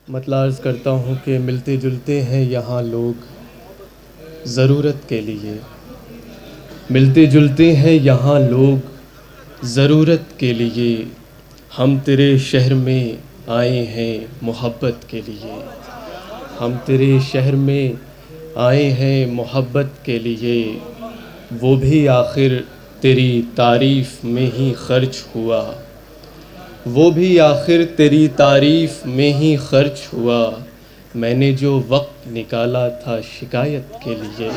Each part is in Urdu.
مطلب عرض کرتا ہوں کہ ملتے جلتے ہیں یہاں لوگ ضرورت کے لیے، ملتے جلتے ہیں یہاں لوگ ضرورت کے لیے، ہم تیرے شہر میں آئے ہیں محبت کے لیے، ہم تیرے شہر میں آئے ہیں محبت کے لیے، وہ بھی آخر تیری تعریف میں ہی خرچ ہوا، وہ بھی آخر تیری تعریف میں ہی خرچ ہوا، میں نے جو وقت نکالا تھا شکایت کے لیے،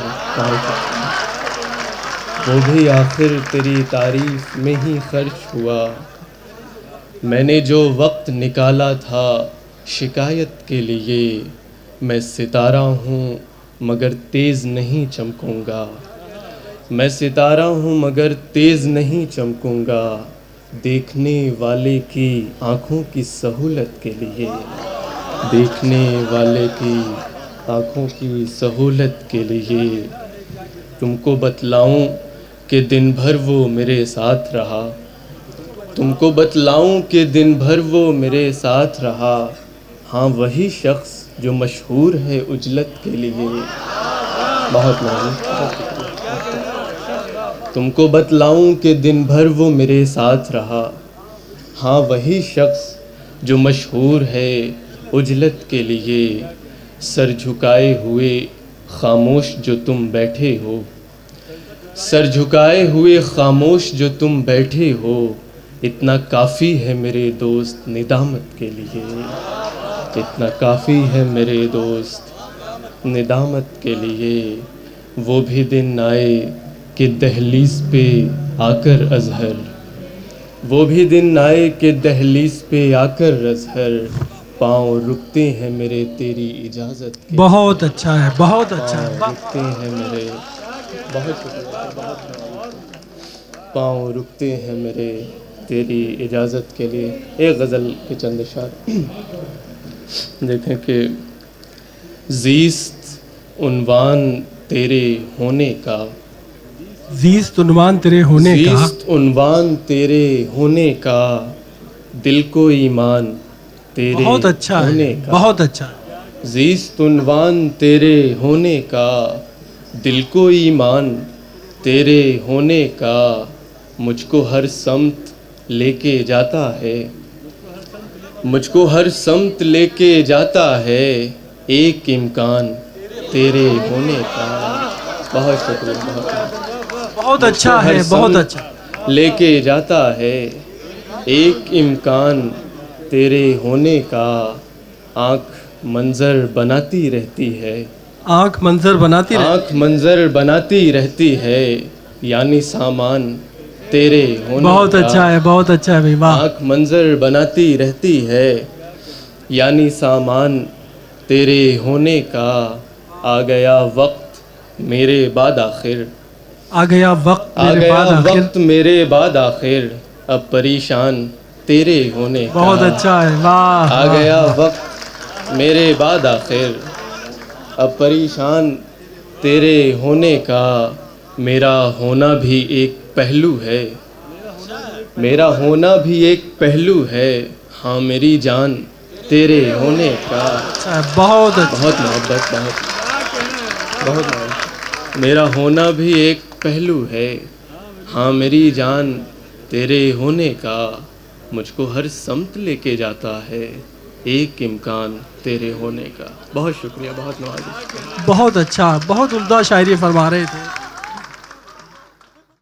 وہ بھی آخر تیری تعریف میں ہی خرچ ہوا، میں نے جو وقت نکالا تھا شکایت کے لیے، میں ستارہ ہوں مگر تیز نہیں چمکوں گا، میں ستارہ ہوں مگر تیز نہیں چمکوں گا، دیکھنے والے کی آنکھوں کی سہولت کے لیے، دیکھنے والے کی آنکھوں کی سہولت کے لیے، تم کو بتلاؤں کہ دن بھر وہ میرے ساتھ رہا، تم کو بتلاؤں کہ دن بھر وہ میرے ساتھ رہا، ہاں وہی شخص جو مشہور ہے عجلت کے لیے، بہت نازک، تم کو بتلاؤں کہ دن بھر وہ میرے ساتھ رہا، ہاں وہی شخص جو مشہور ہے عجلت کے لیے، سر جھکائے ہوئے خاموش جو تم بیٹھے ہو، سر جھکائے ہوئے خاموش جو تم بیٹھے ہو، اتنا کافی ہے میرے دوست ندامت کے لیے، اتنا کافی ہے میرے دوست ندامت کے لیے، وہ بھی دن آئے کہ دہلیز پہ آ کر اظہر، وہ بھی دن آئے کہ دہلیز پہ آ کر اظہر، پاؤں رکتے ہیں میرے تیری اجازت کے، بہت اچھا ہے، بہت اچھا ہے، پاؤں رکتے ہیں میرے، بہت شکریہ، پاؤں رکتے ہیں میرے تیری اجازت کے لیے۔ ایک غزل کے چند اشعار دیکھیں کہ زیست عنوان تیرے ہونے کا، زیست عنوان تیرے ہونے کا، زیست عنوان تیرے ہونے کا، دل کو ایمان تیرے بہت اچھا ہونے ہے، کا، بہت اچھا، زیست عنوان تیرے ہونے کا، دل کو ایمان تیرے ہونے کا، مجھ کو ہر سمت لے کے جاتا ہے، مجھ کو ہر سمت لے کے جاتا ہے، ایک امکان تیرے ہونے کا، بہت شکریہ، بہت مجھ کو اچھا ہر ہے، بہت اچھا، سمت لے کے جاتا ہے، ایک امکان تیرے ہونے کا، آنکھ منظر بناتی رہتی ہے، آنکھ منظر بناتی رہتی آنکھ منظر بناتی رہتی ہے، یعنی سامان تیرے ہونے بہت کا، اچھا ہے، بہت اچھا ہے بھائی، واہ، آنکھ منظر بناتی رہتی ہے، یعنی سامان تیرے ہونے کا، آ گیا وقت میرے بعد آخر، آ گیا وقت آ میرے گیا بعد آخر، وقت میرے بعد آخر، اب پریشان تیرے ہونے کا، بہت اچھا ہے، واہ آ واہ گیا واہ، وقت میرے بعد آخر، اب پریشان تیرے ہونے کا، میرا ہونا بھی ایک پہلو ہے، میرا ہونا بھی ایک پہلو ہے، ہاں میری جان تیرے ہونے کا، اچھا، بہت اچھا، بہت محبت، بہت محبت، میرا ہونا بھی ایک پہلو ہے، ہاں میری جان تیرے ہونے کا، مجھ کو ہر سمت لے کے جاتا ہے، ایک امکان تیرے ہونے کا۔ بہت شکریہ، بہت نوازش۔ بہت اچھا، بہت عمدہ شاعری فرما رہے تھے۔